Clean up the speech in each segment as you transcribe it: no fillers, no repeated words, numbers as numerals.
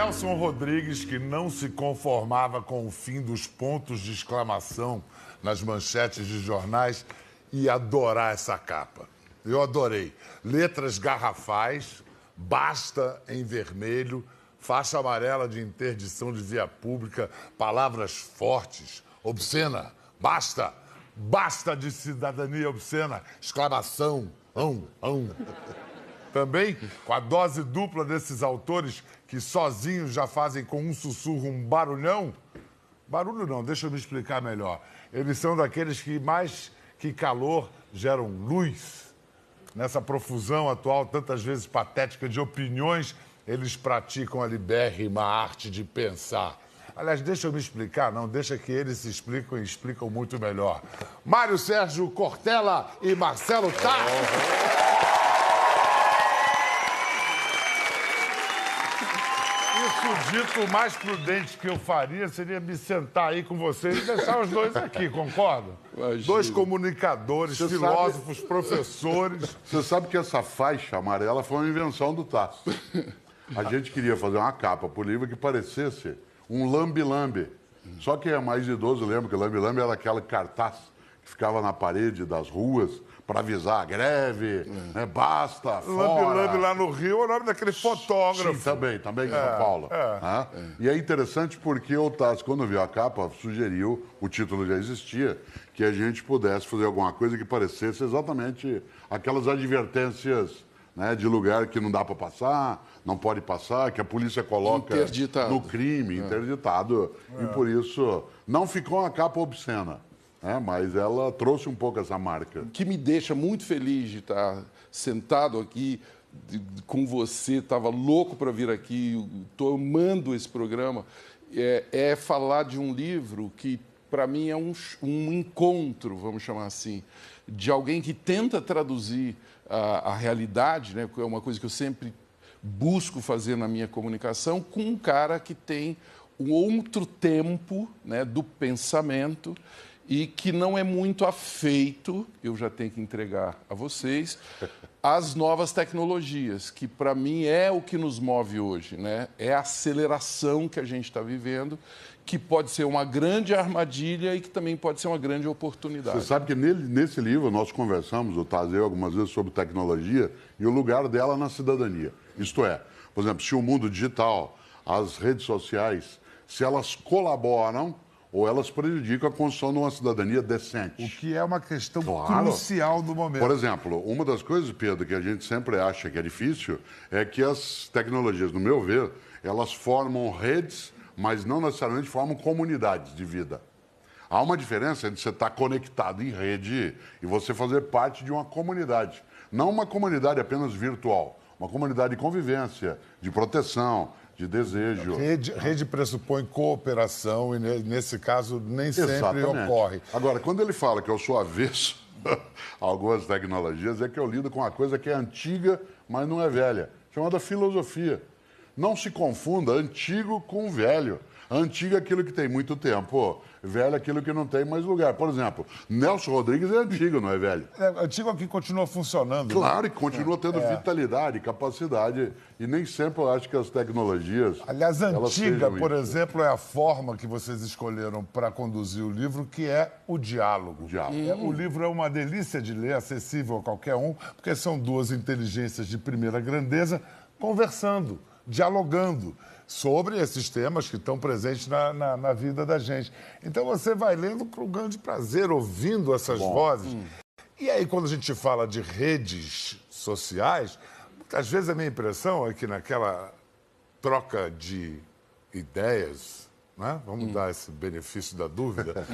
Nelson Rodrigues, que não se conformava com o fim dos pontos de exclamação nas manchetes de jornais, ia adorar essa capa. Eu adorei. Letras garrafais, basta em vermelho, faixa amarela de interdição de via pública, palavras fortes, obscena, basta, basta de cidadania obscena, exclamação, Também, com a dose dupla desses autores que sozinhos já fazem com um sussurro um barulhão. Barulho não, deixa eu me explicar melhor. Eles são daqueles que mais que calor geram luz. Nessa profusão atual, tantas vezes patética de opiniões, eles praticam a libérrima arte de pensar. Aliás, deixa eu me explicar, não, deixa que eles se explicam e explicam muito melhor. Mário Sérgio Cortella e Marcelo Tassi. Isso dito, o mais prudente que eu faria seria me sentar aí com vocês e deixar os dois aqui, concorda? Imagina. Dois comunicadores, filósofos, professores. Você sabe que essa faixa amarela foi uma invenção do Tasso. A gente queria fazer uma capa pro livro que parecesse um lambe-lambe. Só quem é mais idoso lembra que o lambe-lambe era aquela cartaz que ficava na parede das ruas para avisar a greve, né? Basta, fora. Lambe-lambe lá no Rio é o nome daquele fotógrafo. Sim, também em São Paulo. E é interessante porque o Tasso, quando viu a capa, sugeriu, o título já existia, que a gente pudesse fazer alguma coisa que parecesse exatamente aquelas advertências, né, de lugar que não dá para passar, não pode passar, que a polícia coloca no crime, interditado. E por isso não ficou uma capa obscena. Mas ela trouxe um pouco essa marca. O que me deixa muito feliz de estar sentado aqui com você, estava louco para vir aqui, estou amando esse programa, é falar de um livro que, para mim, é um encontro, vamos chamar assim, de alguém que tenta traduzir a realidade, né, que é uma coisa que eu sempre busco fazer na minha comunicação, com um cara que tem um outro tempo, né, do pensamento, e que não é muito afeito, eu já tenho que entregar a vocês, às novas tecnologias, que para mim é o que nos move hoje, né? É a aceleração que a gente está vivendo, que pode ser uma grande armadilha e que também pode ser uma grande oportunidade. Você sabe que nesse livro nós conversamos, o Tazeu, algumas vezes, sobre tecnologia e o lugar dela na cidadania. Isto é, por exemplo, se o mundo digital, as redes sociais, se elas colaboram ou elas prejudicam a construção de uma cidadania decente. O que é uma questão crucial do momento. Por exemplo, uma das coisas, Pedro, que a gente sempre acha que é difícil, é que as tecnologias, no meu ver, elas formam redes, mas não necessariamente formam comunidades de vida. Há uma diferença entre você estar conectado em rede e você fazer parte de uma comunidade. Não uma comunidade apenas virtual, uma comunidade de convivência, de proteção, de desejo. Rede pressupõe cooperação e, nesse caso, nem sempre ocorre. Agora, quando ele fala que eu sou avesso a algumas tecnologias, é que eu lido com uma coisa que é antiga, mas não é velha, chamada filosofia. Não se confunda antigo com velho. Antigo é aquilo que tem muito tempo, velho é aquilo que não tem mais lugar. Por exemplo, Nelson Rodrigues é antigo, não é velho? Antigo é que continua funcionando. Claro, e continua tendo vitalidade, capacidade. E nem sempre eu acho que as tecnologias... Aliás, antiga, por exemplo, é a forma que vocês escolheram para conduzir o livro, que é o diálogo. O livro é uma delícia de ler, acessível a qualquer um, porque são duas inteligências de primeira grandeza conversando, dialogando sobre esses temas que estão presentes na vida da gente. Então você vai lendo com um grande prazer, ouvindo essas vozes. E aí, quando a gente fala de redes sociais, muitas vezes a minha impressão é que naquela troca de ideias, né? Vamos dar esse benefício da dúvida,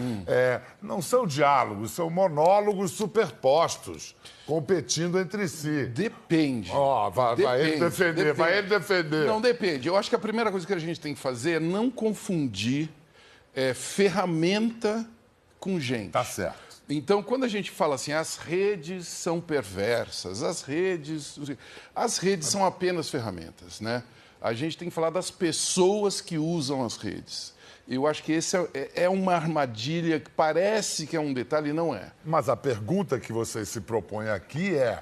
não são diálogos, são monólogos superpostos, competindo entre si. Depende. Vai ele defender. Não, depende. Eu acho que a primeira coisa que a gente tem que fazer é não confundir ferramenta com gente. Tá certo. Então, quando a gente fala assim, as redes são perversas, as redes são apenas ferramentas, né? A gente tem que falar das pessoas que usam as redes. Eu acho que esse é uma armadilha que parece que é um detalhe e não é. Mas a pergunta que vocês se propõem aqui é: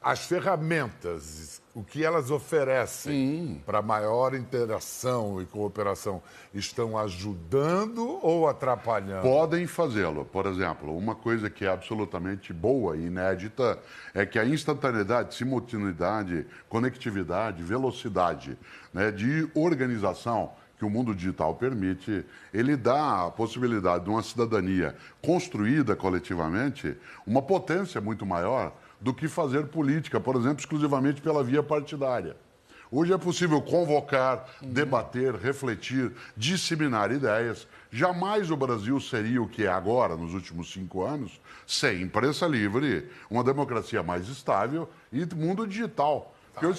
as ferramentas, o que elas oferecem para maior interação e cooperação, estão ajudando ou atrapalhando? Podem fazê-lo. Por exemplo, uma coisa que é absolutamente boa e inédita é que a instantaneidade, simultaneidade, conectividade, velocidade, né, de organização que o mundo digital permite, ele dá a possibilidade de uma cidadania construída coletivamente, uma potência muito maior do que fazer política, por exemplo, exclusivamente pela via partidária. Hoje é possível convocar, debater, refletir, disseminar ideias. Jamais o Brasil seria o que é agora, nos últimos 5 anos, sem imprensa livre, uma democracia mais estável e mundo digital. Porque hoje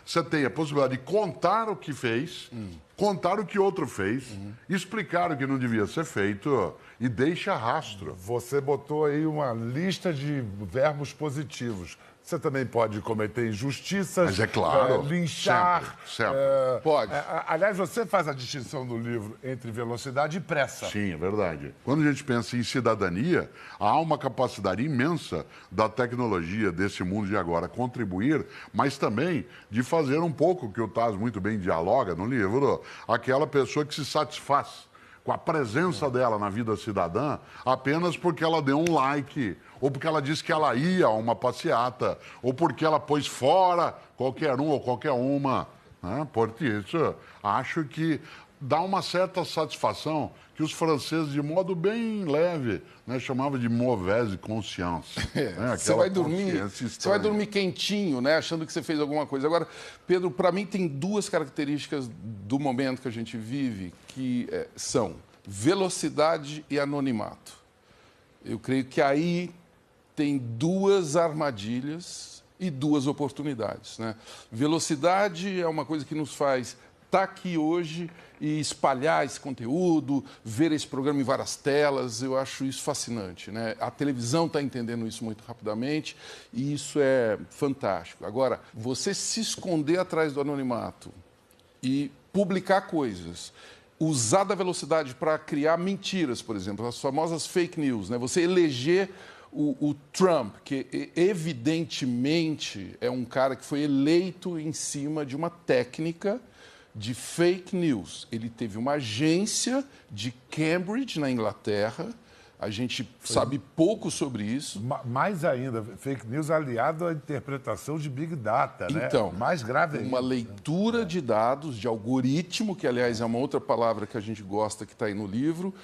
você tem a possibilidade de contar o que fez, contar o que outro fez, explicar o que não devia ser feito e deixa rastro. Você botou aí uma lista de verbos positivos. Você também pode cometer injustiças, mas é claro, linchar. Sempre. Pode. Aliás, você faz a distinção no livro entre velocidade e pressa. Sim, é verdade. Quando a gente pensa em cidadania, há uma capacidade imensa da tecnologia desse mundo de agora contribuir, mas também de fazer um pouco, que o Taz muito bem dialoga no livro, aquela pessoa que se satisfaz com a presença dela na vida cidadã apenas porque ela deu um like, ou porque ela disse que ela ia a uma passeata, ou porque ela pôs fora qualquer um ou qualquer uma. Né? Por isso, acho que dá uma certa satisfação que os franceses, de modo bem leve, né, chamavam de mauvaise conscience. Né? Você vai dormir quentinho, né, achando que você fez alguma coisa. Agora, Pedro, para mim tem 2 características do momento que a gente vive que são velocidade e anonimato. Eu creio que aí tem 2 armadilhas e 2 oportunidades, né? Velocidade é uma coisa que nos faz estar aqui hoje e espalhar esse conteúdo, ver esse programa em várias telas, eu acho isso fascinante, né? A televisão está entendendo isso muito rapidamente e isso é fantástico. Agora, você se esconder atrás do anonimato e publicar coisas, usar da velocidade para criar mentiras, por exemplo, as famosas fake news, né? Você eleger o Trump, que evidentemente é um cara que foi eleito em cima de uma técnica de fake news. Ele teve uma agência de Cambridge, na Inglaterra. A gente sabe pouco sobre isso. Mais ainda, fake news aliado à interpretação de Big Data, né? Então, mais grave ainda. Uma leitura de dados, de algoritmo, que, aliás, é uma outra palavra que a gente gosta, que está aí no livro.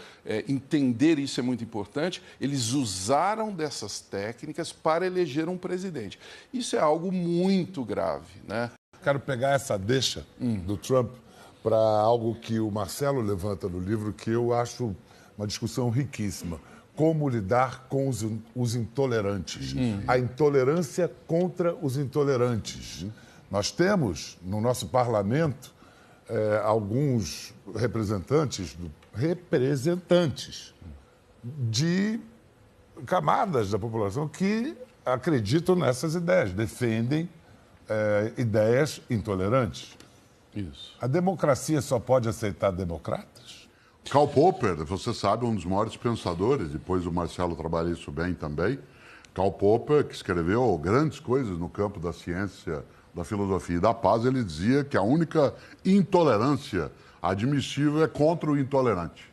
Entender isso é muito importante. Eles usaram dessas técnicas para eleger um presidente. Isso é algo muito grave, né? Quero pegar essa deixa do Trump para algo que o Marcelo levanta no livro, que eu acho uma discussão riquíssima. Como lidar com os intolerantes. A intolerância contra os intolerantes. Nós temos, no nosso parlamento, alguns representantes de camadas da população que acreditam nessas ideias, defendem ideias intolerantes. Isso. A democracia só pode aceitar democratas? Karl Popper, você sabe, um dos maiores pensadores, depois o Marcelo trabalha isso bem também. Karl Popper, que escreveu grandes coisas no campo da ciência, da filosofia e da paz, ele dizia que a única intolerância admissível é contra o intolerante.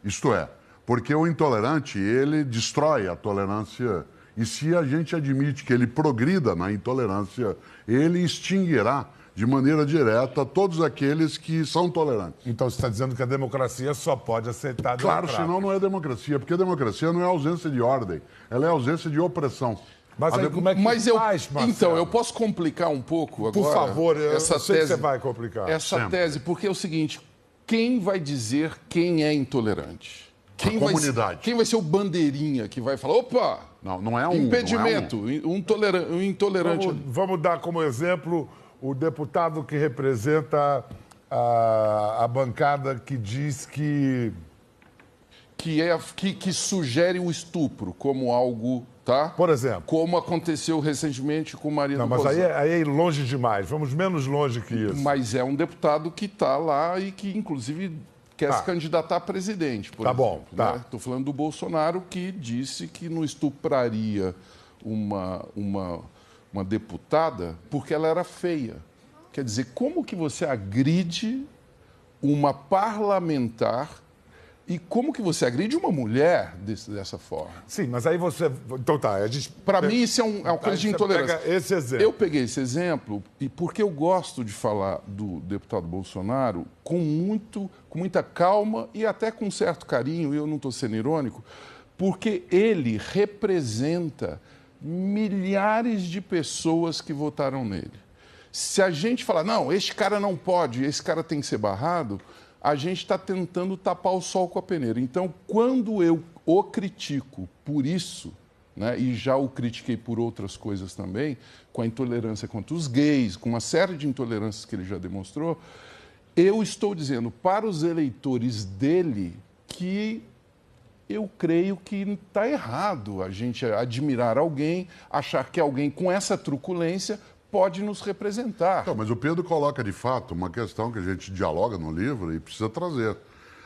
Isto é, porque o intolerante, ele destrói a tolerância, e se a gente admite que ele progrida na intolerância, ele extinguirá de maneira direta todos aqueles que são tolerantes. Então você está dizendo que a democracia só pode aceitar Claro, democratas. senão não é democracia, porque a democracia não é ausência de ordem, ela é ausência de opressão. Mas aí, como é que faz, Marcelo? Então, eu posso complicar um pouco agora? Por favor, eu essa sei tese, que você vai complicar. Essa tese, porque é o seguinte, quem vai dizer quem é intolerante? A comunidade. Quem vai ser o bandeirinha que vai falar, opa, não é um impedimento, um intolerante. Vamos dar como exemplo o deputado que representa a bancada que diz que sugere o estupro como algo, tá? Por exemplo. Como aconteceu recentemente com o marido Não, mas aí é longe demais. Vamos menos longe que isso. Mas é um deputado que está lá e que, inclusive, quer se candidatar a presidente. Por exemplo, bom, tá. Estou falando do Bolsonaro, que disse que não estupraria uma deputada porque ela era feia. Quer dizer, como que você agride uma parlamentar e como que você agride uma mulher dessa forma? Sim, mas aí você... Então tá, a gente... Para mim isso é uma coisa de intolerância. Pega esse exemplo. Eu peguei esse exemplo e porque eu gosto de falar do deputado Bolsonaro com muita calma e até com certo carinho, e eu não estou sendo irônico, porque ele representa milhares de pessoas que votaram nele. Se a gente falar, não, este cara não pode, esse cara tem que ser barrado, a gente está tentando tapar o sol com a peneira. Então, quando eu o critico por isso, né, e já o critiquei por outras coisas também, com a intolerância contra os gays, com uma série de intolerâncias que ele já demonstrou, eu estou dizendo para os eleitores dele que eu creio que está errado a gente admirar alguém, achar que alguém com essa truculência pode nos representar. Não, mas o Pedro coloca, de fato, uma questão que a gente dialoga no livro e precisa trazer.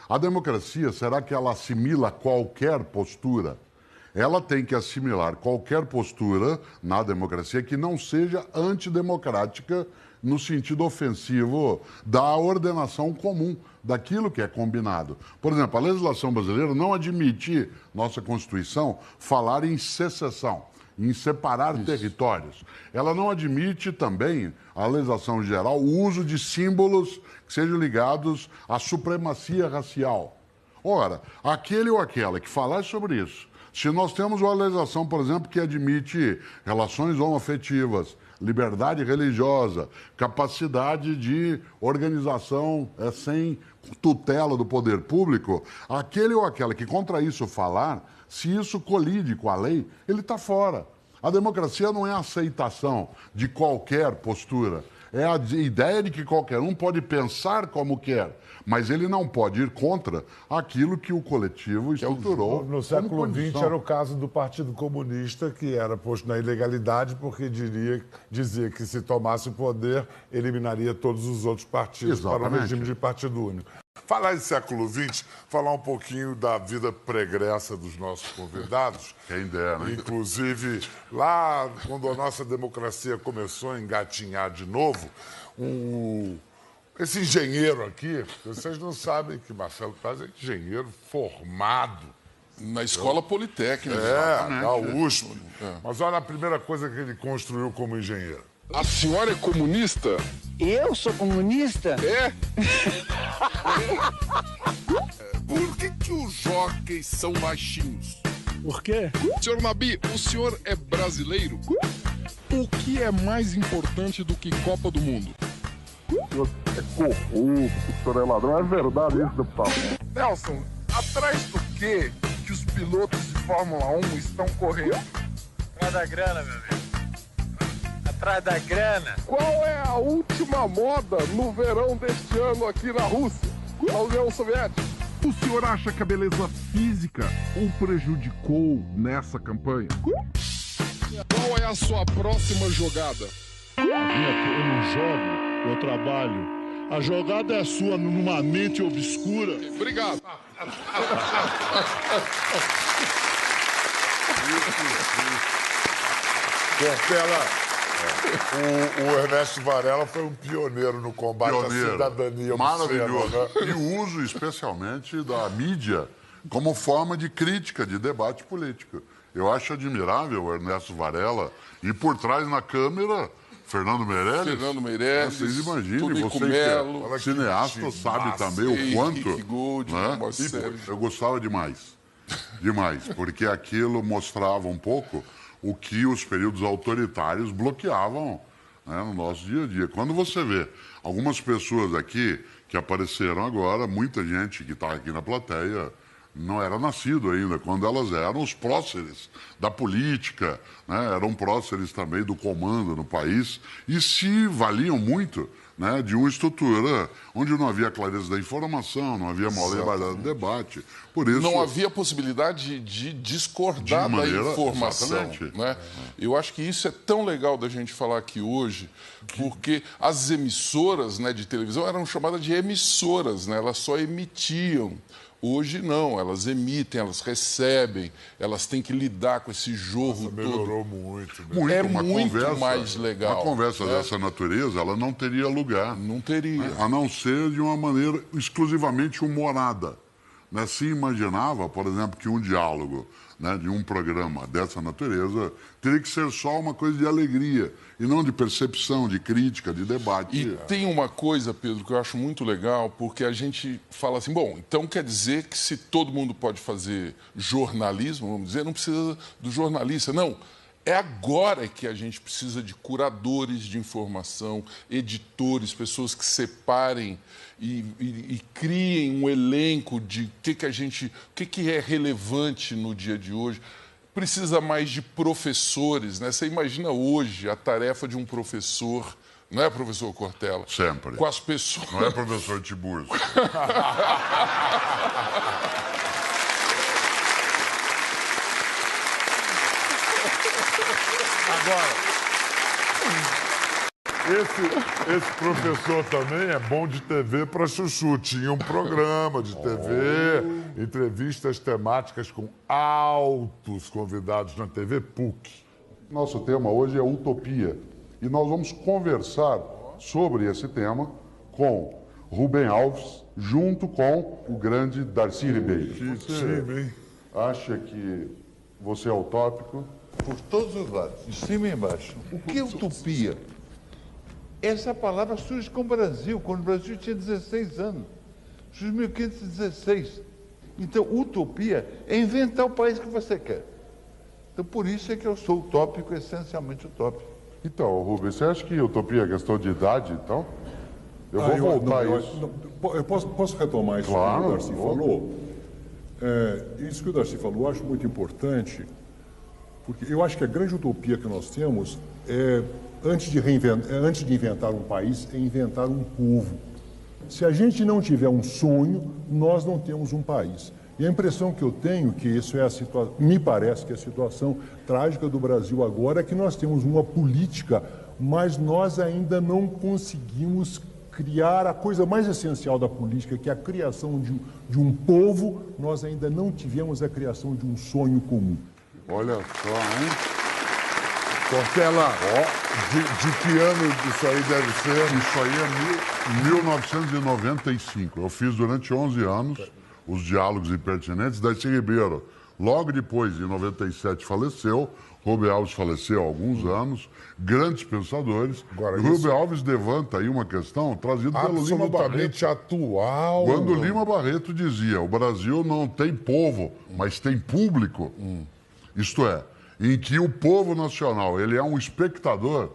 A democracia, será que ela assimila qualquer postura? Ela tem que assimilar qualquer postura na democracia que não seja antidemocrática no sentido ofensivo da ordenação comum, daquilo que é combinado. Por exemplo, a legislação brasileira não admite, nossa Constituição, falar em secessão, em separar territórios. Ela não admite também, a legislação geral, o uso de símbolos que sejam ligados à supremacia racial. Ora, aquele ou aquela que falar sobre isso, se nós temos uma legislação, por exemplo, que admite relações homoafetivas, liberdade religiosa, capacidade de organização sem tutela do poder público, aquele ou aquela que contra isso falar, se isso colide com a lei, ele está fora. A democracia não é a aceitação de qualquer postura. É a ideia de que qualquer um pode pensar como quer, mas ele não pode ir contra aquilo que o coletivo estruturou. No século XX era o caso do Partido Comunista, que era posto na ilegalidade porque dizia que se tomasse o poder, eliminaria todos os outros partidos. Exatamente. Para o regime de partido único. Falar em século XX, falar um pouquinho da vida pregressa dos nossos convidados. Quem dera, hein? Inclusive, lá quando a nossa democracia começou a engatinhar de novo, esse engenheiro aqui, vocês não sabem que Marcelo Taz é engenheiro formado. Na escola politécnica. Na USP. Mas olha a primeira coisa que ele construiu como engenheiro. A senhora é comunista? Eu sou comunista? É? Por que os jockeys são baixinhos? Por quê? Senhor Nabi, o senhor é brasileiro? O que é mais importante do que Copa do Mundo? O senhor é corrupto, o senhor é ladrão. É verdade isso, deputado? Nelson, atrás do que os pilotos de Fórmula 1 estão correndo? Atrás da grana, meu amigo. Atrás da grana. Qual é a última moda no verão deste ano aqui na Rússia, na União Soviética? O senhor acha que a beleza física o prejudicou nessa campanha? Qual é a sua próxima jogada? Eu não jogo, eu trabalho. A jogada é sua numa mente obscura. Obrigado. Portela, o Ernesto Varela foi um pioneiro no combate à cidadania. Maravilhoso. Né? E o uso, especialmente, da mídia como forma de crítica, de debate político. Eu acho admirável o Ernesto Varela e por trás na câmera... Fernando Meirelles. Vocês imaginem, você que é cineasta sabe também o quanto. Gold, né? Eu gostava demais, porque aquilo mostrava um pouco o que os períodos autoritários bloqueavam, né, no nosso dia a dia. Quando você vê algumas pessoas aqui que apareceram agora, muita gente que está aqui na plateia não era nascido ainda, quando elas eram os próceres da política, né? Eram próceres também do comando no país e se valiam muito, né, de uma estrutura onde não havia clareza da informação, não havia maior liberdade de debate. Por isso, não havia possibilidade de discordar da informação. Né? Eu acho que isso é tão legal da gente falar aqui hoje, porque as emissoras, né, de televisão eram chamadas de emissoras, né? Elas só emitiam Hoje não, elas emitem, elas recebem, elas têm que lidar com esse jogo todo. Melhorou muito. Muito, É uma muito conversa, mais legal. Uma conversa dessa natureza, ela não teria lugar. Não teria. A não ser de uma maneira exclusivamente humorada. Né? Se imaginava, por exemplo, que um diálogo, né, de um programa dessa natureza teria que ser só uma coisa de alegria e não de percepção, de crítica, de debate. E tem uma coisa, Pedro, que eu acho muito legal, porque a gente fala assim, bom, então quer dizer que se todo mundo pode fazer jornalismo, vamos dizer, não precisa do jornalista. Não, é agora que a gente precisa de curadores de informação, editores, pessoas que separem e criem um elenco de o que é relevante no dia de hoje. Precisa mais de professores, né? Você imagina hoje a tarefa de um professor, não é, professor Cortella? Sempre. Com as pessoas... Não é, professor Tiburcio? Agora, esse professor também é bom de TV para chuchu. Tinha um programa de TV, entrevistas temáticas com altos convidados na TV PUC. Nosso tema hoje é utopia. E nós vamos conversar sobre esse tema com Rubem Alves, junto com o grande Darcy Ribeiro. Que time, hein? Acha que você é utópico? Por todos os lados, de cima e embaixo. O que é utopia? Essa palavra surge com o Brasil, quando o Brasil tinha 16 anos. Surge em 1516. Então, utopia é inventar o país que você quer. Então, por isso é que eu sou utópico, essencialmente utópico. Então, Rubens, você acha que utopia é questão de idade, então? Eu vou voltar a isso. Eu posso retomar isso que o Darcy falou? Isso que o Darcy falou eu acho muito importante, porque eu acho que a grande utopia que nós temos é, antes de inventar um país, é inventar um povo. Se a gente não tiver um sonho, nós não temos um país. E a impressão que eu tenho, que isso é me parece que a situação trágica do Brasil agora é que nós temos uma política, mas nós ainda não conseguimos criar a coisa mais essencial da política, que é a criação de um povo. Nós ainda não tivemos a criação de um sonho comum. Olha só, hein? Cortella, de que ano isso aí deve ser? Isso aí é 1995. Eu fiz durante 11 anos os diálogos impertinentes da Darcy Ribeiro. Logo depois, em 97, faleceu. Rubem Alves faleceu há alguns anos. Grandes pensadores. Agora, Rubem Alves levanta aí uma questão trazida pelo Lima Barreto. Absolutamente atual. Quando Lima Barreto dizia, o Brasil não tem povo, mas tem público. Isto é, em que o povo nacional, ele é um espectador.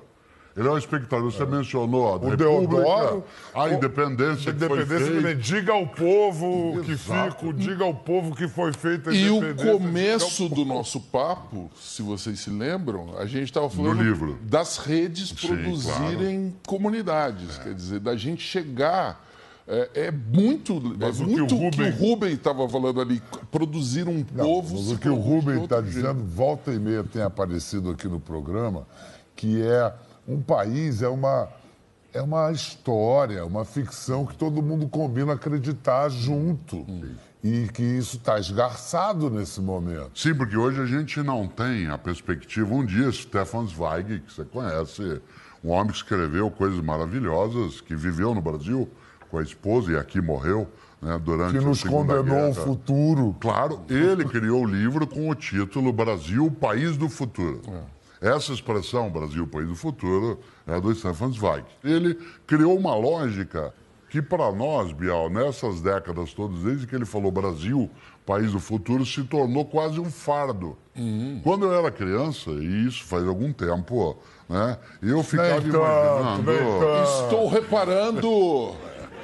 Ele é um espectador. Você mencionou a o República, Deodoro, a independência que foi feita. Diga ao povo que fico, diga ao povo que foi feita a E independência. o começo do nosso papo, se vocês se lembram, a gente estava falando das redes produzirem comunidades. Quer dizer, da gente chegar... É muito o que o Rubem estava falando ali, produzir um povo... Mas o que o Rubem está dizendo, volta e meia tem aparecido aqui no programa, que é um país, é uma história, uma ficção que todo mundo combina acreditar junto. E que isso está esgarçado nesse momento. Sim, porque hoje a gente não tem a perspectiva. Um dia, Stefan Zweig, que você conhece, um homem que escreveu coisas maravilhosas, que viveu no Brasil com a esposa e aqui morreu, né, durante a Segunda Guerra. Que nos condenou ao futuro. Claro, ele criou o livro com o título Brasil, o País do Futuro. Essa expressão, Brasil, o País do Futuro, é do Stefan Zweig. Ele criou uma lógica que, para nós, Bial, nessas décadas todas, desde que ele falou Brasil, País do Futuro, se tornou quase um fardo. Quando eu era criança, e isso faz algum tempo, né, eu ficava imaginando... Estou reparando...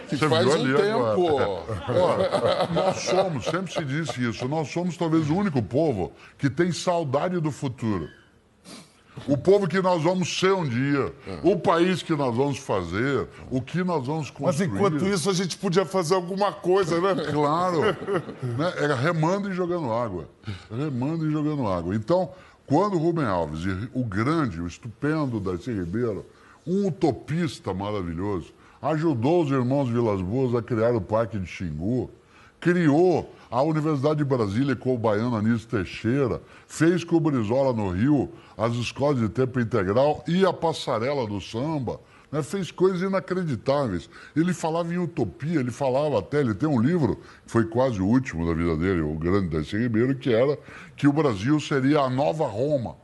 Que Você faz um tempo. Ora, nós somos, sempre se disse isso, nós somos talvez o único povo que tem saudade do futuro. O povo que nós vamos ser um dia, o país que nós vamos fazer, o que nós vamos construir. Mas enquanto isso a gente podia fazer alguma coisa, né? Claro. Né? Era remando e jogando água. Remando e jogando água. Então, quando o Rubem Alves, o grande, o estupendo Darcy Ribeiro, um utopista maravilhoso, ajudou os irmãos Vilas Boas a criar o Parque de Xingu, criou a Universidade de Brasília com o baiano Anísio Teixeira, fez com o Brizola no Rio as escolas de tempo integral e a passarela do samba, né? Fez coisas inacreditáveis. Ele falava em utopia, ele falava até, ele tem um livro, que foi quase o último da vida dele, o grande Darcy Ribeiro, que era que o Brasil seria a nova Roma.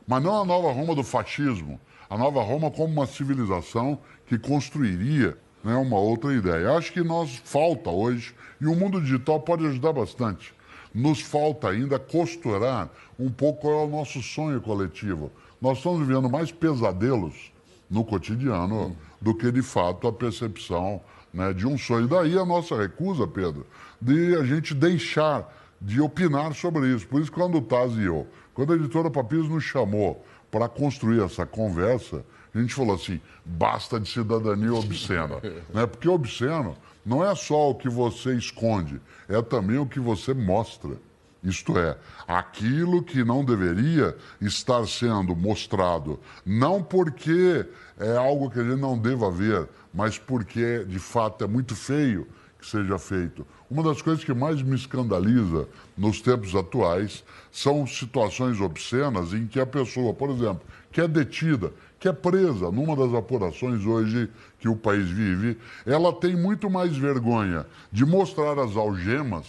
Mas não a nova Roma do fascismo, a nova Roma como uma civilização que construiria, né, uma outra ideia. Acho que nos falta hoje, e o mundo digital pode ajudar bastante, nos falta ainda costurar um pouco qual é o nosso sonho coletivo. Nós estamos vivendo mais pesadelos no cotidiano do que, de fato, a percepção, né, de um sonho. Daí a nossa recusa, Pedro, de a gente deixar de opinar sobre isso. Por isso, quando o Taz e eu, quando a editora Papiros nos chamou para construir essa conversa, a gente falou assim, basta de cidadania obscena. Né? Porque obsceno não é só o que você esconde, é também o que você mostra. Isto é, aquilo que não deveria estar sendo mostrado, não porque é algo que a gente não deva ver, mas porque, de fato, é muito feio que seja feito. Uma das coisas que mais me escandaliza nos tempos atuais são situações obscenas em que a pessoa, por exemplo, que é detida, que é presa numa das apurações hoje que o país vive, ela tem muito mais vergonha de mostrar as algemas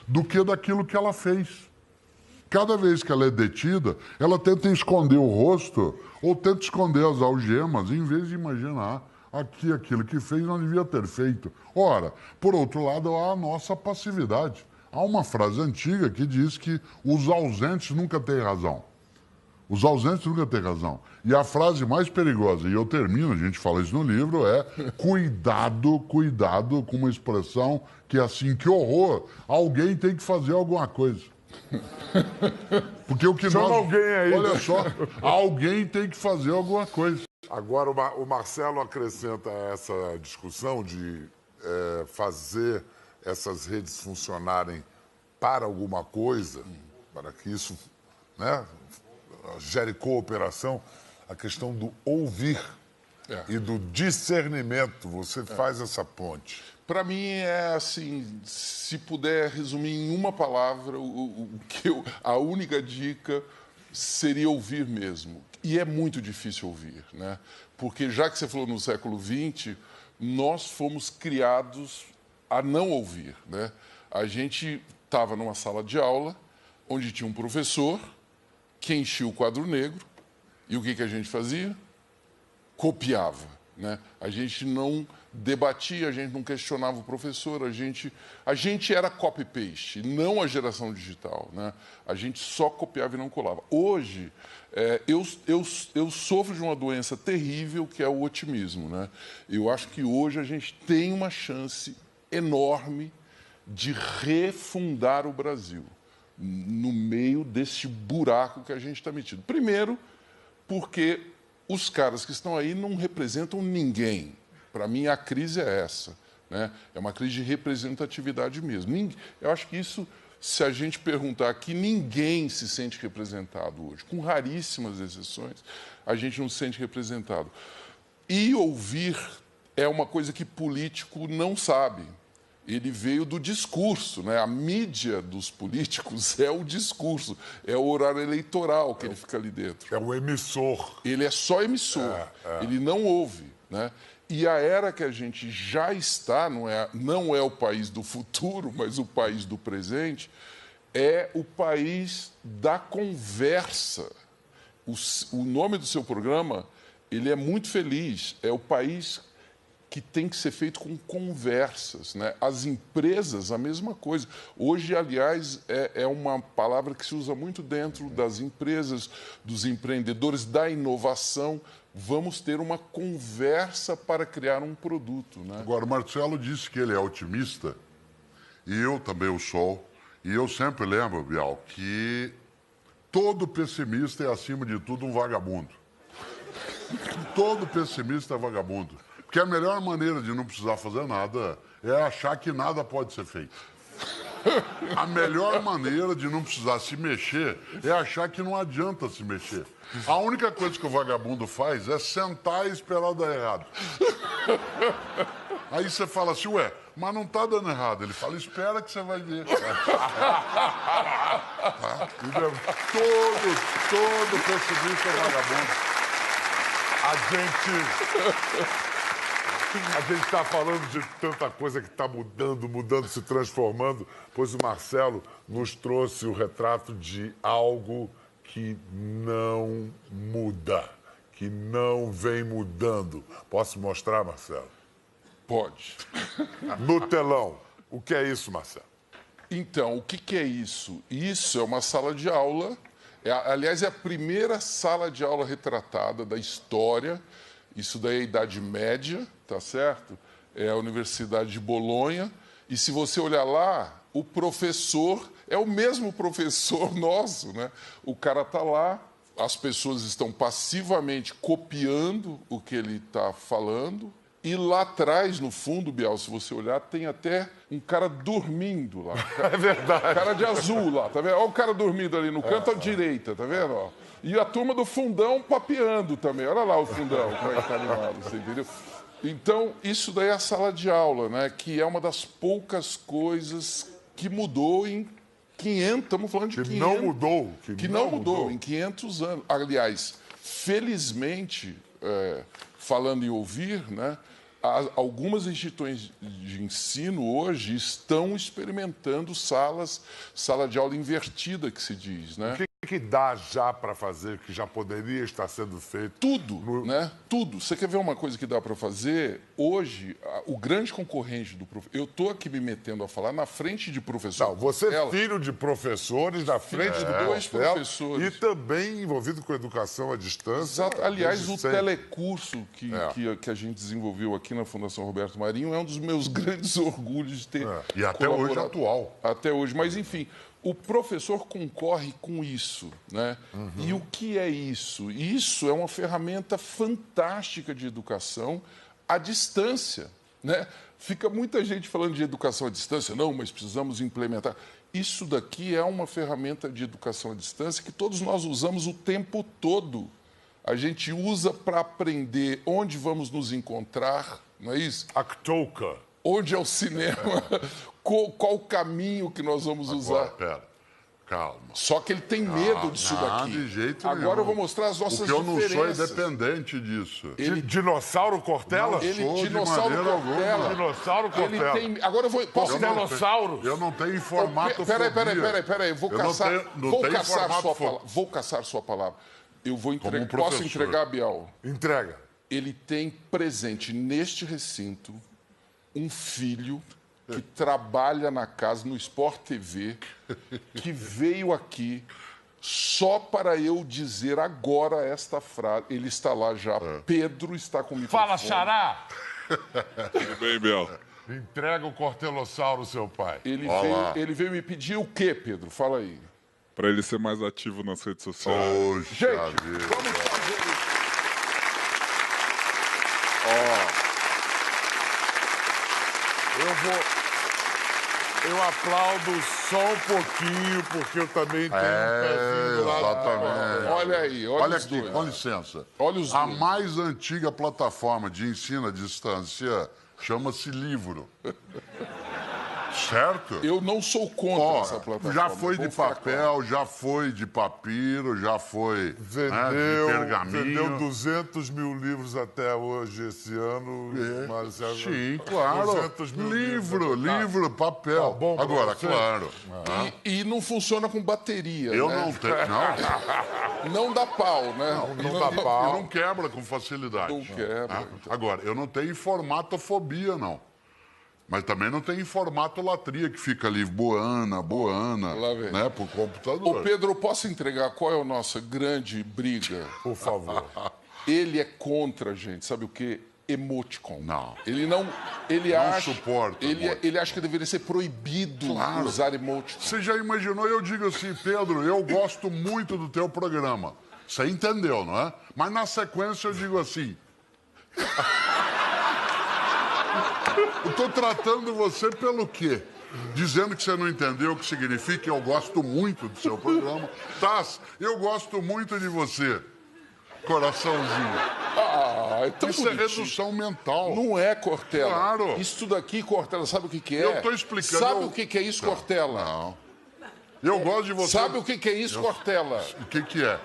do que daquilo que ela fez. Cada vez que ela é detida, ela tenta esconder o rosto ou tenta esconder as algemas, em vez de imaginar aquilo que fez não devia ter feito. Ora, por outro lado, há a nossa passividade. Há uma frase antiga que diz que os ausentes nunca têm razão. Os ausentes nunca têm razão. E a frase mais perigosa, e eu termino, a gente fala isso no livro, é cuidado, cuidado, com uma expressão que é assim, que horror, alguém tem que fazer alguma coisa. Porque o que Chama nós... alguém aí. Olha só, alguém tem que fazer alguma coisa. Agora, o Marcelo acrescenta essa discussão de fazer essas redes funcionarem para alguma coisa, para que isso, né, gere cooperação, a questão do ouvir e do discernimento. Você faz essa ponte. Para mim é assim, se puder resumir em uma palavra, a única dica seria ouvir mesmo. E é muito difícil ouvir, né? Porque já que você falou no século XX, nós fomos criados a não ouvir, né? A gente estava numa sala de aula onde tinha um professor que enchia o quadro negro e o que a gente fazia? Copiava, né? A gente não debatia, a gente não questionava o professor, a gente era copy-paste, não a geração digital, né? A gente só copiava e não colava. Hoje, eu sofro de uma doença terrível que é o otimismo, né? Eu acho que hoje a gente tem uma chance enorme de refundar o Brasil no meio desse buraco que a gente está metido. Primeiro, porque os caras que estão aí não representam ninguém. Para mim, a crise é essa, né? É uma crise de representatividade mesmo. Eu acho que isso, se a gente perguntar aqui, ninguém se sente representado hoje. Com raríssimas exceções, a gente não se sente representado. E ouvir é uma coisa que político não sabe. Ele veio do discurso, né? A mídia dos políticos é o discurso, é o horário eleitoral que ele fica ali dentro. É o emissor. Ele é só emissor, ele não ouve, né? E a era que a gente já está, não é o país do futuro, mas o país do presente, é o país da conversa. O nome do seu programa, ele é muito feliz, é o país que tem que ser feito com conversas, né? As empresas, a mesma coisa. Hoje, aliás, é uma palavra que se usa muito dentro das empresas, dos empreendedores, da inovação. Vamos ter uma conversa para criar um produto, né? Agora, o Marcelo disse que ele é otimista, e eu também o sou. E eu sempre lembro, Bial, que todo pessimista é, acima de tudo, um vagabundo. Todo pessimista é vagabundo. Porque a melhor maneira de não precisar fazer nada é achar que nada pode ser feito. A melhor maneira de não precisar se mexer é achar que não adianta se mexer. A única coisa que o vagabundo faz é sentar e esperar dar errado. Aí você fala assim, ué, mas não tá dando errado. Ele fala, espera que você vai ver. Todo pessimista é vagabundo. A gente está falando de tanta coisa que está mudando, se transformando, pois o Marcelo nos trouxe o retrato de algo que não muda, que não vem mudando. Posso mostrar, Marcelo? Pode. No telão. O que é isso, Marcelo? Então, o que é isso? Isso é uma sala de aula. Aliás, é a primeira sala de aula retratada da história. Isso daí é a Idade Média, tá certo? É a Universidade de Bolonha. E se você olhar lá, o professor é o mesmo professor nosso, né? O cara está lá, as pessoas estão passivamente copiando o que ele está falando. E lá atrás, no fundo, Bial, se você olhar, tem até um cara dormindo lá. É verdade. Cara de azul lá, tá vendo? Olha o cara dormindo ali no canto à direita, tá vendo? Ó. E a turma do fundão papeando também. Olha lá o fundão, como é que tá animado, você entendeu? Então, isso daí é a sala de aula, né? Que é uma das poucas coisas que mudou em 500, estamos falando de 500. Que não mudou. Que não mudou em 500 anos. Aliás, felizmente, falando em ouvir, né? Algumas instituições de ensino hoje estão experimentando sala de aula invertida, que se diz, né? O que dá já para fazer, que já poderia estar sendo feito? Tudo, né? Tudo. Você quer ver uma coisa que dá para fazer? Hoje, o grande concorrente do professor... Eu estou aqui me metendo a falar na frente de professores. Não, você é filho de professores, na frente de dois professores. E também envolvido com educação à distância. Exato. Aliás, o telecurso que a gente desenvolveu aqui na Fundação Roberto Marinho é um dos meus grandes orgulhos de ter E até hoje atual. Até hoje. Mas, enfim... O professor concorre com isso, né? E o que é isso? Isso é uma ferramenta fantástica de educação à distância, né? Fica muita gente falando de educação à distância. Não, mas precisamos implementar. Isso daqui é uma ferramenta de educação à distância que todos nós usamos o tempo todo. A gente usa para aprender onde vamos nos encontrar, não é isso? Actouca. Onde é o cinema? Qual o caminho que nós vamos usar? Pera, calma. Só que ele tem medo disso daqui. De jeito Agora nenhum. eu vou mostrar as nossas diferenças. Porque eu não sou independente disso. Dinossauro Cortella? Dinossauro Cortella. Dinossauro Cortella. Ele tem... Agora eu vou... Posso Dinossauro? Eu não tenho formatofobia. Peraí. Eu vou caçar sua palavra. Eu vou entregar... Posso entregar, Bial? Entrega. Ele tem presente neste recinto um filho que trabalha na casa, no Sport TV, que veio aqui só para eu dizer agora esta frase. Ele está lá já. Pedro está comigo. Fala, Xará! Tudo bem, Biel? Entrega o Cortelossauro, seu pai. Ele veio me pedir o quê, Pedro? Fala aí. Para ele ser mais ativo nas redes sociais. Gente, vamos fazer isso. Eu aplaudo só um pouquinho, porque eu também tenho um pezinho do lado. Exatamente. Olha aí, olha aqui, com licença. Olha os A dois. mais antiga plataforma de ensino à distância chama-se livro. Certo? Eu não sou contra essa plataforma. Já foi de papel, já foi de papiro, já foi de pergaminho. Vendeu 200 mil livros até hoje, esse ano. Marcelo. Sim, claro. 200 mil livro, papel. Tá bom, agora, claro. E não funciona com bateria. Eu né? não tenho. Não. Não dá pau, né? Não dá pau. E não quebra com facilidade. Não quebra. Agora, eu não tenho formatofobia, não. Mas também não tem formatolatria que fica ali boana, né, pro computador. Ô Pedro, eu posso entregar qual é a nossa grande briga? Por favor. Ele é contra, gente, sabe o quê? Emoticon. Não. Ele não... Ele Não acha... suporta. Ele acha que deveria ser proibido usar emoticon. Você já imaginou? Eu digo assim, Pedro, eu gosto muito do teu programa. Você entendeu, não é? Mas na sequência eu digo assim... Eu tô tratando você pelo quê? Dizendo que você não entendeu o que significa, eu gosto muito do seu programa. Taz, eu gosto muito de você. Coraçãozinho. Isso é redução mental. Não é, Cortella. Claro. Isso daqui, Cortella, sabe o que é? Eu estou explicando. Sabe o que é isso, Cortella? Não. Eu gosto de você. Sabe o que é isso, Cortella? O que é?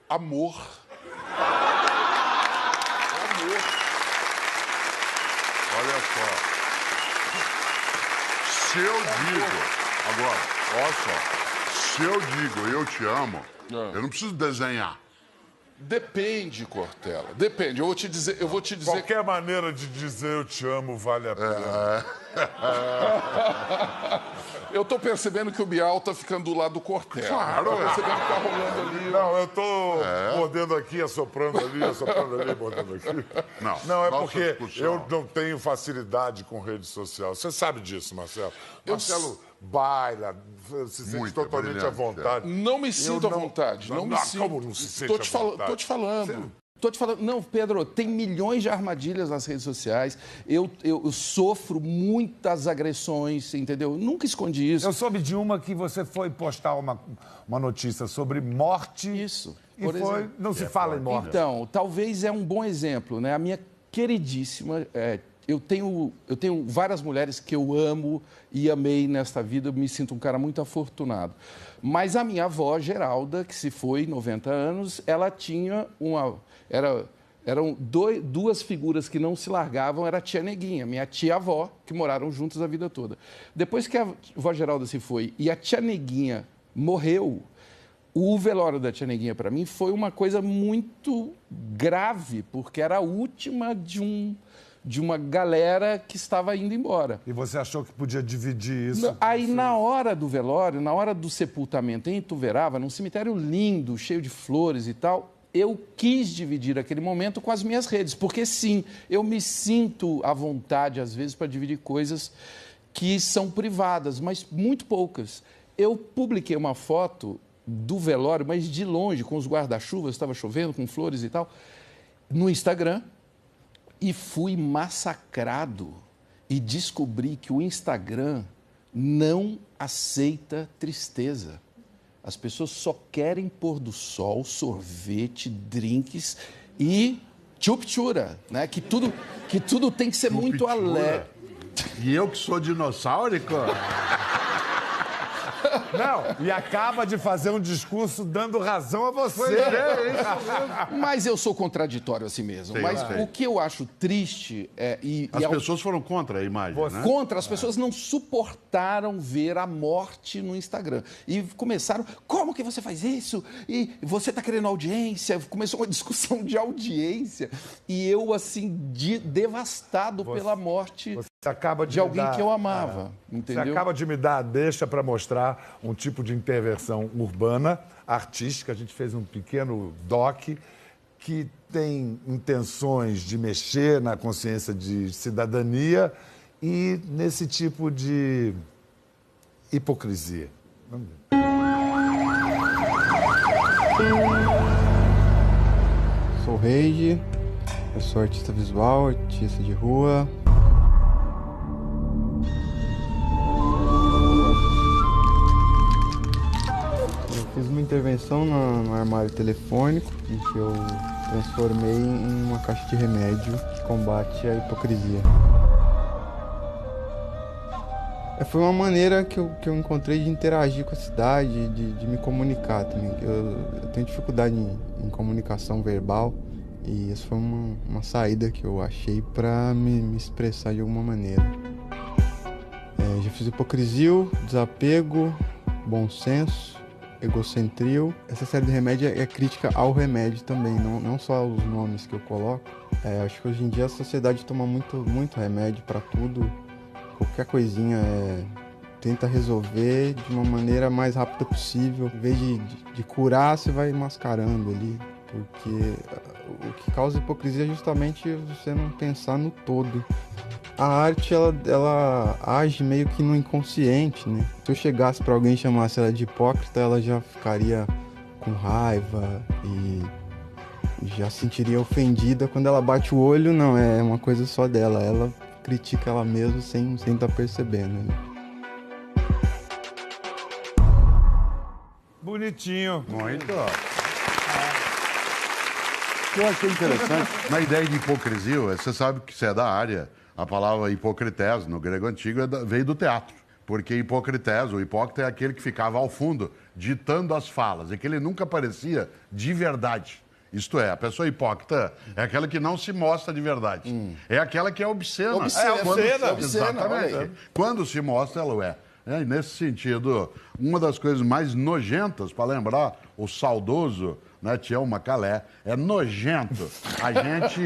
Amor. Olha só. Se eu digo... Agora, olha só. Se eu digo eu te amo, eu não preciso desenhar. Depende, Cortella. Depende. Eu vou te dizer... Qualquer maneira de dizer eu te amo vale a pena. Eu tô percebendo que o Bial tá ficando do lado do Cortella. Claro. Tô percebendo que tá rolando ali. Não, eu tô mordendo aqui, assoprando ali, mordendo aqui. Não, é porque eu não tenho facilidade com rede social. Você sabe disso, Marcelo. Marcelo baila, se sente totalmente à vontade. Não me sinto à vontade. Não me sinto. Como não se sente à vontade? Tô te falando. Não, Pedro, tem milhões de armadilhas nas redes sociais. Eu sofro muitas agressões, entendeu? Nunca escondi isso. Eu soube de uma que você foi postar uma notícia sobre morte. Isso. E não se fala em morte. Então, talvez é um bom exemplo, né? A minha queridíssima... Eu tenho várias mulheres que eu amo e amei nesta vida. Eu me sinto um cara muito afortunado. Mas a minha avó, Geralda, que se foi 90 anos, ela tinha eram duas figuras que não se largavam, era a tia Neguinha, minha tia-avó, que moraram juntas a vida toda. Depois que a avó Geralda se foi e a tia Neguinha morreu, o velório da tia Neguinha, para mim, foi uma coisa muito grave, porque era a última de uma galera que estava indo embora. E você achou que podia dividir isso? Aí, na hora do velório, na hora do sepultamento em Ituverava, num cemitério lindo, cheio de flores e tal, eu quis dividir aquele momento com as minhas redes, porque, sim, eu me sinto à vontade, às vezes, para dividir coisas que são privadas, mas muito poucas. Eu publiquei uma foto do velório, mas de longe, com os guarda-chuvas, estava chovendo, com flores e tal, no Instagram, e fui massacrado e descobri que o Instagram não aceita tristeza. As pessoas só querem pôr do sol, sorvete, drinks e chupchura, né? Que tudo tem que ser muito alegre. E eu que sou dinossaurico? Não, e acaba de fazer um discurso dando razão a você. Mas eu sou contraditório assim mesmo. Sim, mas o que eu acho triste é... As pessoas foram contra a imagem, né? Contra, as pessoas não suportaram ver a morte no Instagram. E começaram, como que você faz isso? E você está querendo audiência? Começou uma discussão de audiência. E eu, assim, devastado pela morte de alguém que eu amava. Entendeu? Você acaba de me dar a deixa para mostrar um tipo de intervenção urbana, artística. A gente fez um pequeno doc que tem intenções de mexer na consciência de cidadania e nesse tipo de hipocrisia. Vamos ver. Sou Reige, eu sou artista visual, artista de rua. Fiz uma intervenção no armário telefônico, em que eu transformei em uma caixa de remédio que combate a hipocrisia. Foi uma maneira que eu encontrei de interagir com a cidade, de me comunicar também. Eu tenho dificuldade em comunicação verbal e essa foi uma saída que eu achei para me expressar de alguma maneira. Já fiz hipocrisia, desapego, bom senso, egocentrio. Essa série de remédio é crítica ao remédio também, não só aos nomes que eu coloco. Acho que hoje em dia a sociedade toma muito remédio para tudo. Qualquer coisinha tenta resolver de uma maneira mais rápida possível. Em vez de curar, você vai mascarando ali. Porque o que causa hipocrisia é justamente você não pensar no todo. A arte, ela age meio que no inconsciente, né? Se eu chegasse para alguém e chamasse ela de hipócrita, ela já ficaria com raiva e já se sentiria ofendida. Quando ela bate o olho, não, é uma coisa só dela. Ela critica ela mesma sem estar percebendo, né? Bonitinho. Muito. O que eu achei interessante, na ideia de hipocrisia, você sabe que você é da área, a palavra hipocrités, no grego antigo, veio do teatro. Porque hipocrités, o hipócrita, é aquele que ficava ao fundo, ditando as falas, e que ele nunca parecia de verdade. Isto é, a pessoa hipócrita é aquela que não se mostra de verdade. É aquela que é obscena. Obscena. Exatamente. Quando se mostra, ela é. E nesse sentido, uma das coisas mais nojentas, para lembrar o saudoso Tião Macalé, é nojento a gente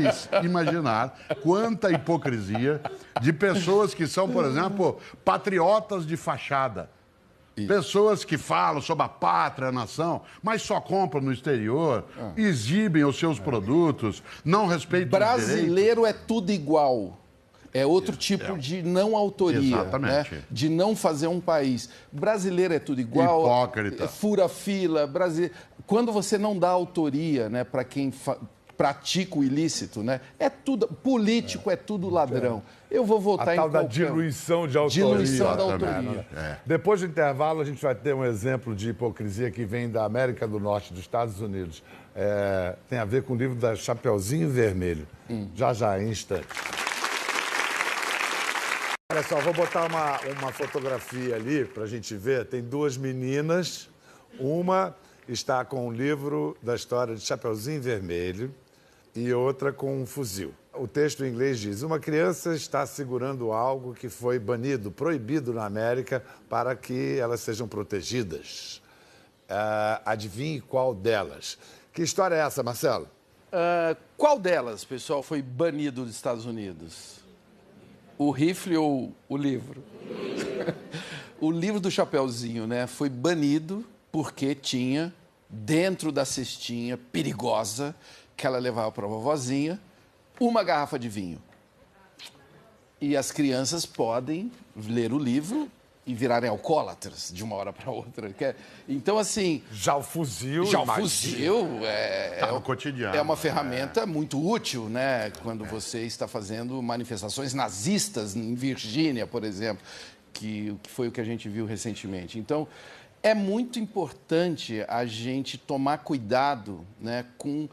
imaginar quanta hipocrisia de pessoas que são, por exemplo, patriotas de fachada. Pessoas que falam sobre a pátria, a nação, mas só compram no exterior, exibem os seus produtos, não respeitam os direitos. Brasileiro é tudo igual. É outro tipo de não autoria. Exatamente. Né? De não fazer um país. Brasileiro é tudo igual. Hipócrita. Fura fila. Quando você não dá autoria, né, para quem pratica o ilícito, né, é tudo. Político é tudo ladrão. Eu vou votar em qualquer... A tal da diluição de autoria. Diluição da autoria. Depois do intervalo, a gente vai ter um exemplo de hipocrisia que vem da América do Norte, dos Estados Unidos. Tem a ver com o livro da Chapeuzinho Vermelho. Já, em instantes. Olha só, vou botar uma fotografia ali para a gente ver. Tem duas meninas. Uma está com um livro da história de Chapeuzinho Vermelho e outra com um fuzil. O texto em inglês diz: uma criança está segurando algo que foi banido, proibido na América para que elas sejam protegidas. Adivinhe qual delas. Que história é essa, Marcelo? Qual delas, pessoal, foi banido dos Estados Unidos? O rifle ou o livro? O livro do Chapeuzinho, né, foi banido porque tinha, dentro da cestinha perigosa que ela levava para a vovozinha, uma garrafa de vinho. E as crianças podem ler o livro e virarem alcoólatras de uma hora para outra. Então, assim... Já o fuzil... Tá no cotidiano. É uma ferramenta muito útil, né? Quando você está fazendo manifestações nazistas em Virgínia, por exemplo, que foi o que a gente viu recentemente. Então, é muito importante a gente tomar cuidado, né, com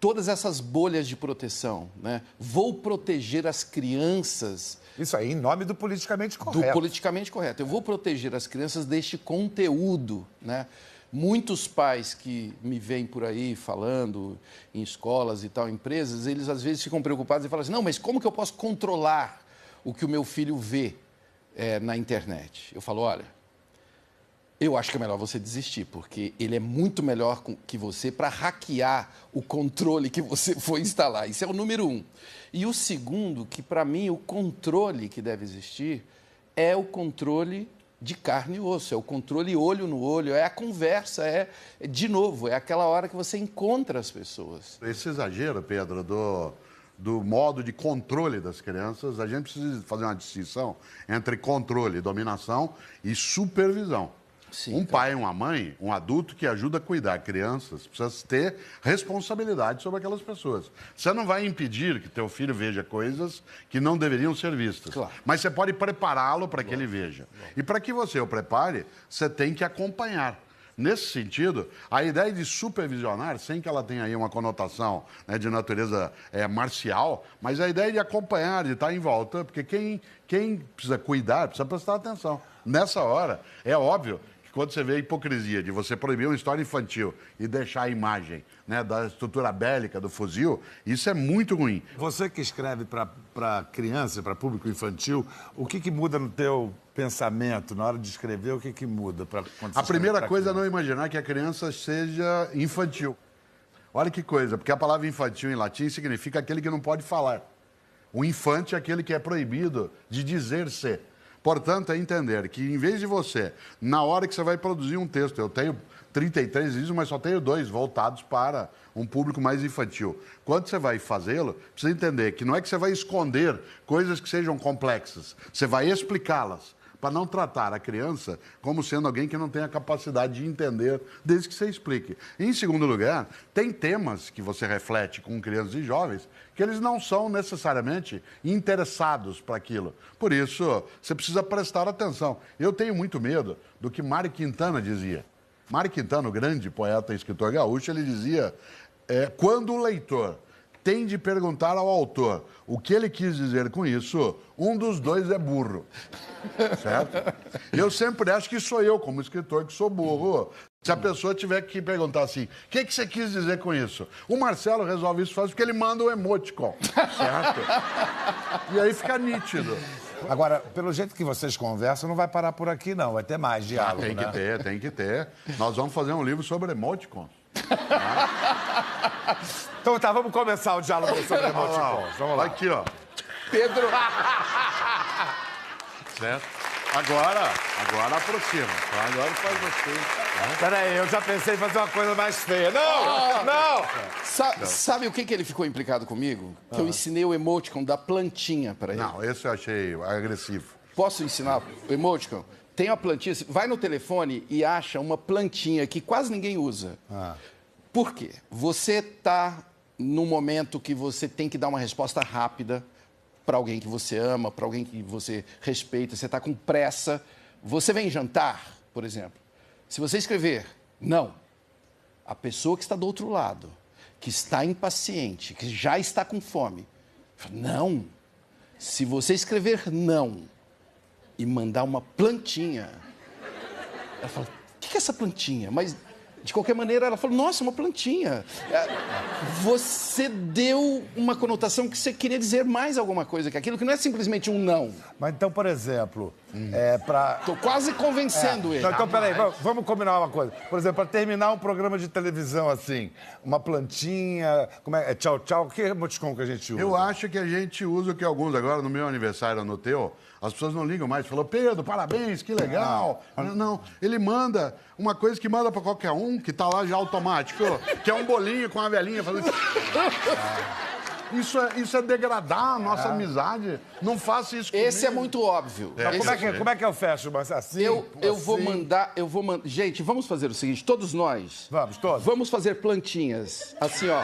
todas essas bolhas de proteção, né? Vou proteger as crianças... Isso aí, em nome do politicamente correto. Do politicamente correto. Eu vou proteger as crianças deste conteúdo, né? Muitos pais que me veem por aí falando em escolas e tal, empresas, eles às vezes ficam preocupados e falam assim, não, mas como que eu posso controlar o que o meu filho vê na internet? Eu falo, olha, eu acho que é melhor você desistir, porque ele é muito melhor que você para hackear o controle que você foi instalar. Isso é o número 1. E o segundo, que para mim o controle que deve existir é o controle de carne e osso, é o controle olho no olho, é a conversa, de novo, é aquela hora que você encontra as pessoas. Esse exagero, Pedro, do modo de controle das crianças, a gente precisa fazer uma distinção entre controle, dominação e supervisão. Sim, pai, uma mãe, um adulto que ajuda a cuidar de crianças, precisa ter responsabilidade sobre aquelas pessoas. Você não vai impedir que teu filho veja coisas que não deveriam ser vistas. Claro. Mas você pode prepará-lo para que ele veja. E para que você o prepare, você tem que acompanhar. Nesse sentido, a ideia de supervisionar, sem que ela tenha aí uma conotação, né, de natureza marcial, mas a ideia de acompanhar, de estar em volta, porque quem precisa cuidar, precisa prestar atenção. Nessa hora, é óbvio, quando você vê a hipocrisia de você proibir uma história infantil e deixar a imagem, né, da estrutura bélica do fuzil, isso é muito ruim. Você que escreve para criança, para público infantil, o que muda no teu pensamento na hora de escrever? O que muda? A primeira coisa é não imaginar que a criança seja infantil. Olha que coisa, porque a palavra infantil em latim significa aquele que não pode falar. O infante é aquele que é proibido de dizer ser. Portanto, é entender que, em vez de você, na hora que você vai produzir um texto, eu tenho 33 vídeos, mas só tenho 2 voltados para um público mais infantil. Quando você vai fazê-lo, precisa entender que não é que você vai esconder coisas que sejam complexas, você vai explicá-las, para não tratar a criança como sendo alguém que não tem a capacidade de entender, desde que você explique. Em segundo lugar, tem temas que você reflete com crianças e jovens que eles não são necessariamente interessados para aquilo. Por isso, você precisa prestar atenção. Eu tenho muito medo do que Mário Quintana dizia. Mário Quintana, o grande poeta e escritor gaúcho, ele dizia: quando o leitor tem de perguntar ao autor o que ele quis dizer com isso, um dos dois é burro. Certo? E eu sempre acho que sou eu, como escritor, que sou burro. Se a pessoa tiver que perguntar assim, o que você quis dizer com isso? O Marcelo resolve isso fácil porque ele manda o emoticon, certo? E aí fica nítido. Agora, pelo jeito que vocês conversam, não vai parar por aqui, não. Vai ter mais diálogo, Tem que ter. Nós vamos fazer um livro sobre emoticons. Então tá, vamos começar o diálogo sobre emoticons. Vamos lá. Aqui, ó. Pedro... Certo? Agora aproxima. Agora faz você. Peraí, eu já pensei em fazer uma coisa mais feia. Não! Sabe o que ele ficou implicado comigo? Que eu ensinei o emoticon da plantinha para ele. Não, esse eu achei agressivo. Posso ensinar o emoticon? Tem uma plantinha, vai no telefone e acha uma plantinha que quase ninguém usa. Por quê? Você está num momento que você tem que dar uma resposta rápida para alguém que você ama, para alguém que você respeita, você está com pressa. Você vem jantar, por exemplo. Se você escrever não, a pessoa que está do outro lado, que está impaciente, que já está com fome, não. Se você escrever não e mandar uma plantinha, ela fala, o que é essa plantinha? Mas, de qualquer maneira, ela falou, nossa, uma plantinha. Você deu uma conotação que você queria dizer mais alguma coisa que aquilo, que não é simplesmente um não. Mas então, por exemplo, Tô quase convencendo ele. Não, então, peraí, vamos combinar uma coisa. Por exemplo, para terminar um programa de televisão assim, uma plantinha, como é tchau, tchau, que emoticon que a gente usa? Eu acho que a gente usa o que alguns agora, no meu aniversário, no teu, as pessoas não ligam mais. Falou, Pedro, parabéns, que legal. Não, ele manda uma coisa que manda para qualquer um, que tá lá já automático, que é um bolinho com uma velhinha fazendo... Isso é degradar a nossa amizade. Não faça isso comigo. Esse é muito óbvio. Como é que eu fecho? Mas assim, eu vou mandar... Gente, vamos fazer o seguinte, todos nós... Vamos fazer plantinhas. Assim, ó,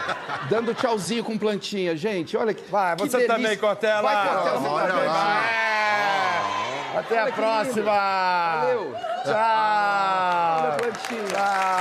dando tchauzinho com plantinha. Gente, olha que Vai, você delícia. também, Cortella. Vai, Cortella, você também. Até a próxima. Valeu. Tchau. Olha a plantinha. Tchau.